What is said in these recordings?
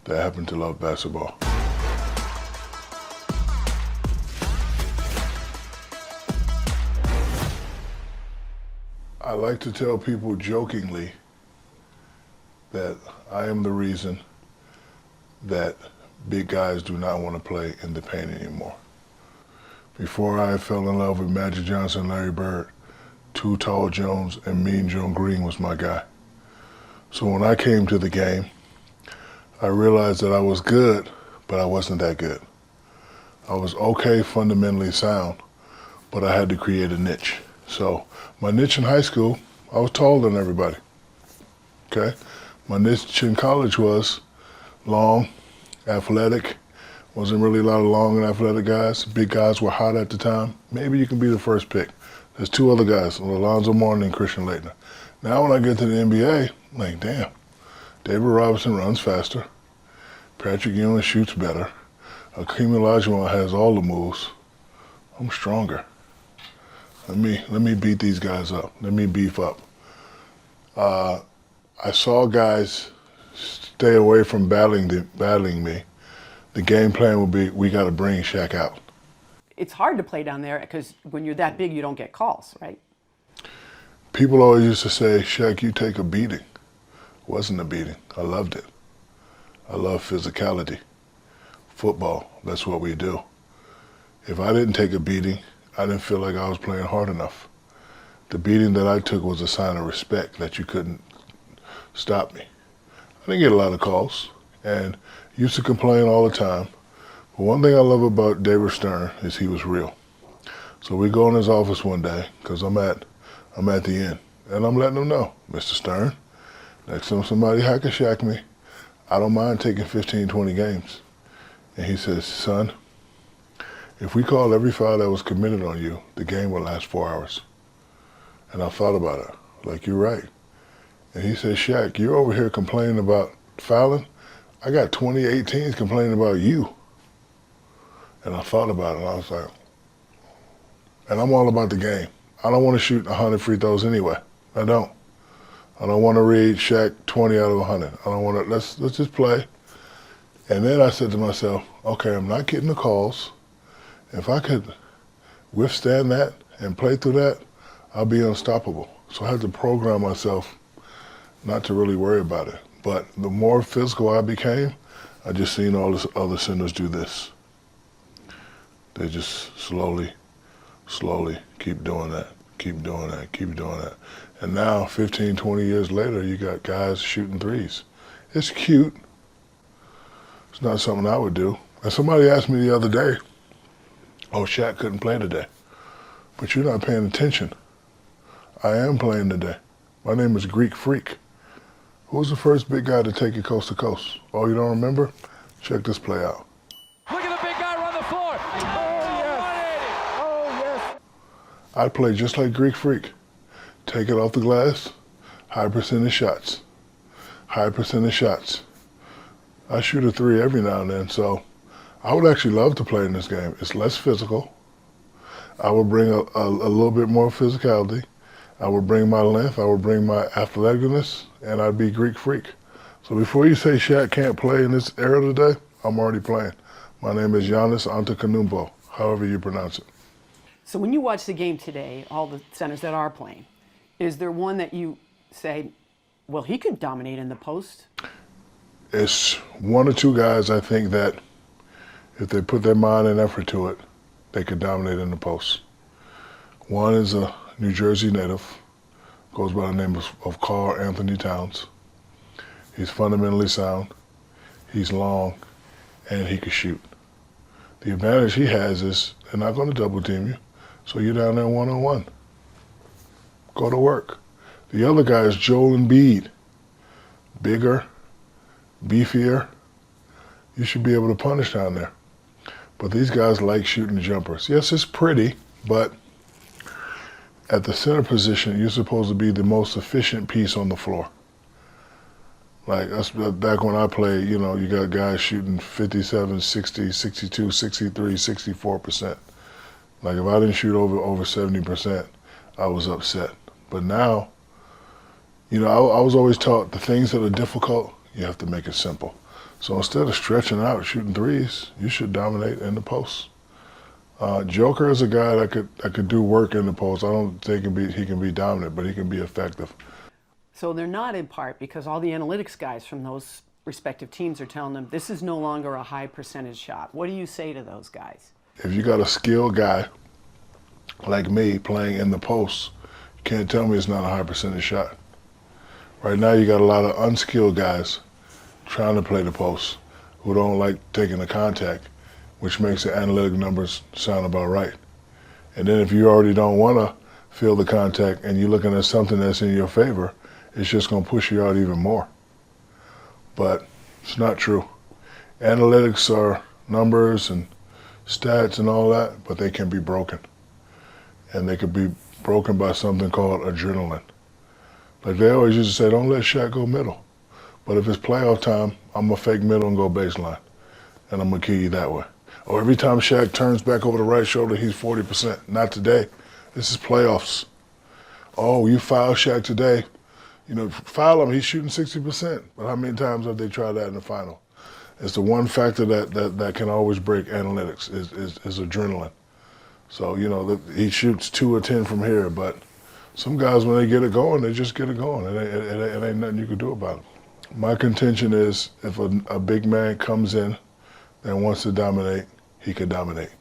that happen to love basketball. I like to tell people jokingly that I am the reason that big guys do not want to play in the paint anymore. Before I fell in love with Magic Johnson and Larry Bird, Too Tall Jones and Mean Joe Green was my guy. So when I came to the game, I realized that I was good, but I wasn't that good. I was okay, fundamentally sound, but I had to create a niche. So my niche in high school, I was taller than everybody, okay? My niche in college was long, athletic. Wasn't really a lot of long and athletic guys. Big guys were hot at the time. Maybe you can be the first pick. There's two other guys, Alonzo Mourning and Christian Laettner. Now when I get to the NBA, I'm like, damn, David Robinson runs faster. Patrick Ewing shoots better. Akeem Olajuwon has all the moves. I'm stronger. Let me beat these guys up. Let me beef up. I saw guys stay away from battling me. The game plan would be, we got to bring Shaq out. It's hard to play down there because when you're that big, you don't get calls, right? People always used to say, Shaq, you take a beating. It wasn't a beating. I loved it. I love physicality. Football, that's what we do. If I didn't take a beating, I didn't feel like I was playing hard enough. The beating that I took was a sign of respect that you couldn't stop me. I didn't get a lot of calls and used to complain all the time. But one thing I love about David Stern is he was real. So we go in his office one day, because I'm at the end, and I'm letting him know, Mr. Stern, next time somebody hack a Shaq me, I don't mind taking 15, 20 games. And he says, son, if we call every foul that was committed on you, the game will last 4 hours. And I thought about it, like, you're right. And he said, Shaq, you're over here complaining about fouling. I got 2018s complaining about you. And I thought about it, and I was like, and I'm all about the game. I don't want to shoot 100 free throws anyway. I don't. I don't want to read Shaq 20 out of 100. I don't want to, let's just play. And then I said to myself, okay, I'm not getting the calls. If I could withstand that and play through that, I'll be unstoppable. So I had to program myself not to really worry about it. But the more physical I became, I just seen all the other centers do this. They just slowly keep doing that, keep doing that, keep doing that. And now, 15, 20 years later, you got guys shooting threes. It's cute. It's not something I would do. And somebody asked me the other day, oh, Shaq couldn't play today. But you're not paying attention. I am playing today. My name is Greek Freak. Who was the first big guy to take it coast to coast? Oh, you don't remember? Check this play out. Look at the big guy run the floor. Oh, yes. Oh, yes. I play just like Greek Freak. Take it off the glass, high percentage shots. High percentage shots. I shoot a three every now and then, so I would actually love to play in this game. It's less physical. I would bring a little bit more physicality. I would bring my length, I would bring my athleticness, and I'd be Greek Freak. So before you say Shaq can't play in this era today, I'm already playing. My name is Giannis Antetokounmpo, however you pronounce it. So when you watch the game today, all the centers that are playing, is there one that you say, well, he could dominate in the post? It's one or two guys I think that if they put their mind and effort to it, they could dominate in the post. One is a New Jersey native, goes by the name of Karl Anthony Towns. He's fundamentally sound, he's long, and he can shoot. The advantage he has is they're not going to double team you, so you're down there one-on-one. Go to work. The other guy is Joel Embiid. Bigger, beefier. You should be able to punish down there. But these guys like shooting jumpers. Yes, it's pretty, but at the center position, you're supposed to be the most efficient piece on the floor. Like, that's back when I played, you know, you got guys shooting 57, 60, 62, 63, 64%. Like, if I didn't shoot over 70%, I was upset. But now, you know, I was always taught the things that are difficult, you have to make it simple. So instead of stretching out, shooting threes, you should dominate in the post. Joker is a guy that could do work in the post. I don't think he can be dominant, but he can be effective. So they're not in part because all the analytics guys from those respective teams are telling them this is no longer a high percentage shot. What do you say to those guys? If you got a skilled guy like me playing in the post, you can't tell me it's not a high percentage shot. Right now you got a lot of unskilled guys trying to play the post who don't like taking the contact, which makes the analytic numbers sound about right. And then if you already don't want to feel the contact and you're looking at something that's in your favor, it's just going to push you out even more. But it's not true. Analytics are numbers and stats and all that, but they can be broken. And they could be broken by something called adrenaline. Like they always used to say, don't let Shaq go middle. But if it's playoff time, I'm going to fake middle and go baseline. And I'm going to kill you that way. Or every time Shaq turns back over the right shoulder, he's 40%. Not today. This is playoffs. Oh, you foul Shaq today. You know, foul him, he's shooting 60%. But how many times have they tried that in the final? It's the one factor that can always break analytics is adrenaline. So, you know, he shoots 2 or 10 from here, but some guys, when they get it going, they just get it going. It ain't nothing you can do about it. My contention is if a big man comes in and wants to dominate, he could dominate,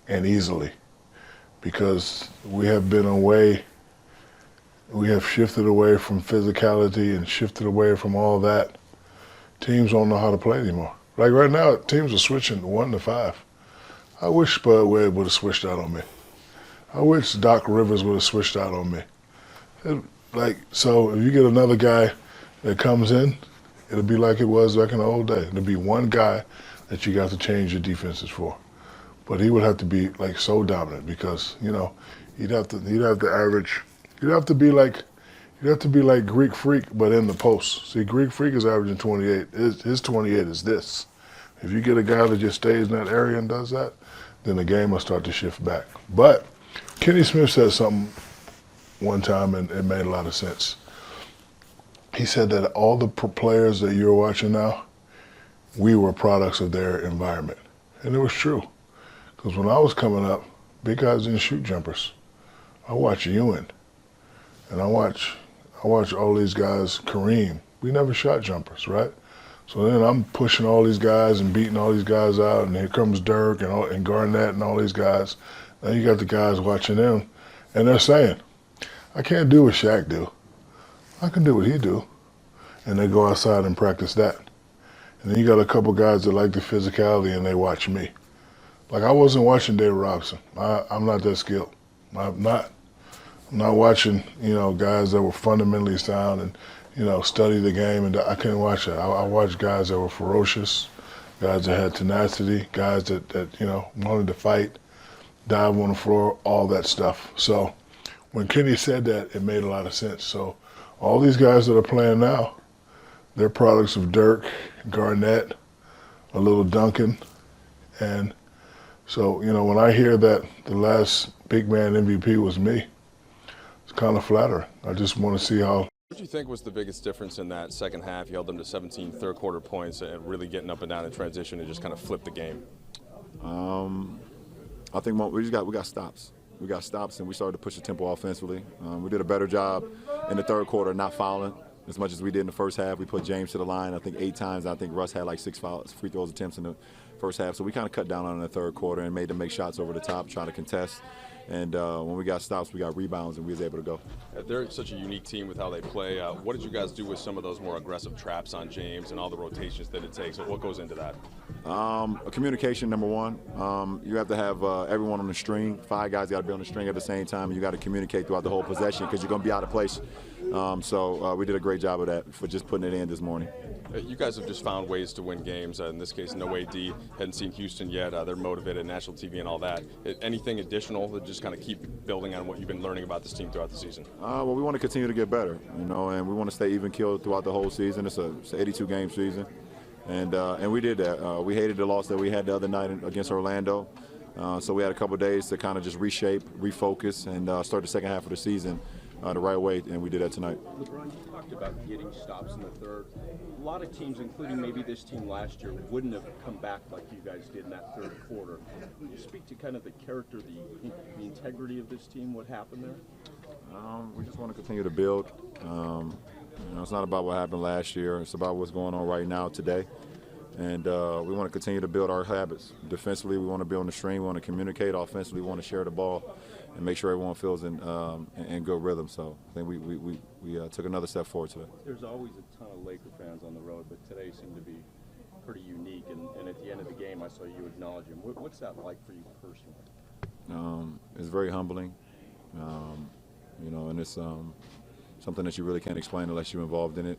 and easily, because we have shifted away from physicality and shifted away from all that. Teams don't know how to play anymore. Like right now, teams are switching 1 to 5. I wish Spud Webb would have switched out on me. I wish Doc Rivers would have switched out on me. So if you get another guy that comes in, it'll be like it was back in the old day. It'll be one guy that you got to change your defenses for. But he would have to be like so dominant because, you know, he'd have to average. You'd have to be like Greek Freak, but in the post. See, Greek Freak is averaging 28. His 28 is this. If you get a guy that just stays in that area and does that, then the game will start to shift back. But Kenny Smith said something one time, and it made a lot of sense. He said that all the players that you're watching now, we were products of their environment. And it was true. Because when I was coming up, big guys didn't shoot jumpers. I watched Ewan. And I watch all these guys, Kareem. We never shot jumpers, right? So then I'm pushing all these guys and beating all these guys out, and here comes Dirk and Garnett and all these guys. Now you got the guys watching them, and they're saying, I can't do what Shaq do. I can do what he do. And they go outside and practice that. And then you got a couple guys that like the physicality, and they watch me. Like I wasn't watching David Robinson. I'm not that skilled. I'm not watching, you know, guys that were fundamentally sound and, you know, study the game, and I couldn't watch that. I watched guys that were ferocious, guys that had tenacity, guys that you know, wanted to fight, dive on the floor, all that stuff. So when Kenny said that, it made a lot of sense. So all these guys that are playing now, they're products of Dirk, Garnett, a little Duncan. And so, you know, when I hear that the last big man MVP was me, it's kind of flattering. I just want to see how. What do you think was the biggest difference in that second half? You held them to 17 third-quarter points and really getting up and down in transition and just kind of flipped the game. I think we got stops. We got stops, and we started to push the tempo offensively. We did a better job in the third quarter not fouling as much as we did in the first half. We put James to the line, I think 8 times. I think Russ had like 6 free throws attempts in the first half. So we kind of cut down on it in the third quarter and made them make shots over the top, trying to contest. And when we got stops, we got rebounds, and we was able to go. They're such a unique team with how they play. What did you guys do with some of those more aggressive traps on James and all the rotations that it takes? What goes into that? Communication, number one. You have to have everyone on the string. 5 guys got to be on the string at the same time, and you got to communicate throughout the whole possession because you're going to be out of place. So we did a great job of that for just putting it in this morning. You guys have just found ways to win games. In this case, no AD. Hadn't seen Houston yet. They're motivated, national TV and all that. Anything additional to just kind of keep building on what you've been learning about this team throughout the season? Well, we want to continue to get better, you know, and we want to stay even-keeled throughout the whole season. It's an 82-game season, and we did that. We hated the loss that we had the other night against Orlando, so we had a couple of days to kind of just reshape, refocus, and start the second half of the season the right way, and we did that tonight. LeBron, you talked about getting stops in the third. A lot of teams, including maybe this team last year, wouldn't have come back like you guys did in that third quarter. Can you speak to kind of the character, the integrity of this team, what happened there? We just want to continue to build. It's not about what happened last year. It's about what's going on right now, today. And we want to continue to build our habits. Defensively, we want to be on the string. We want to communicate. Offensively, we want to share the ball and make sure everyone feels in good rhythm. So I think we took another step forward today. There's always a ton of Laker fans on the road, but today seemed to be pretty unique. And at the end of the game, I saw you acknowledge him. What's that like for you personally? It's very humbling, and it's something that you really can't explain unless you're involved in it.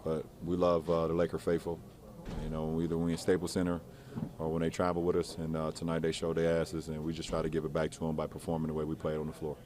But we love the Laker faithful, either when we in Staples Center or when they travel with us. And tonight they showed their asses, and we just try to give it back to them by performing the way we played on the floor.